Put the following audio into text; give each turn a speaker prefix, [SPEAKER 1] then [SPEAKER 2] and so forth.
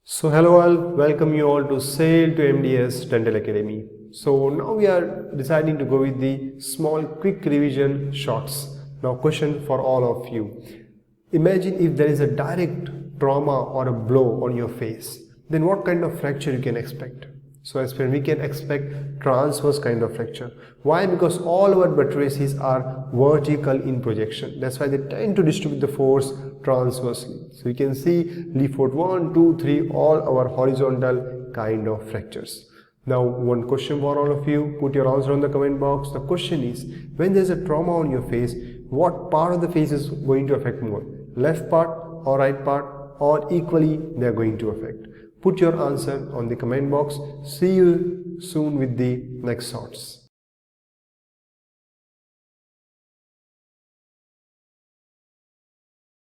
[SPEAKER 1] So hello all, welcome you all to Sail to MDS Dental Academy. So now we are deciding to go with the small quick revision shorts. Now question for all of you. Imagine if there is a direct trauma or a blow on your face, then what kind of fracture you can expect? So as per we can expect transverse kind of fracture. Why? Because all our buttresses are vertical in projection. That's why they tend to distribute the force transversely. So you can see leaf 1, 2, 3, all our horizontal kind of fractures. Now one question for all of you, put your answer on the comment box. The question is, when there's a trauma on your face, what part of the face is going to affect more? Left part or right part, or equally they are going to affect? Put your answer on the comment box. See you soon with the next shorts.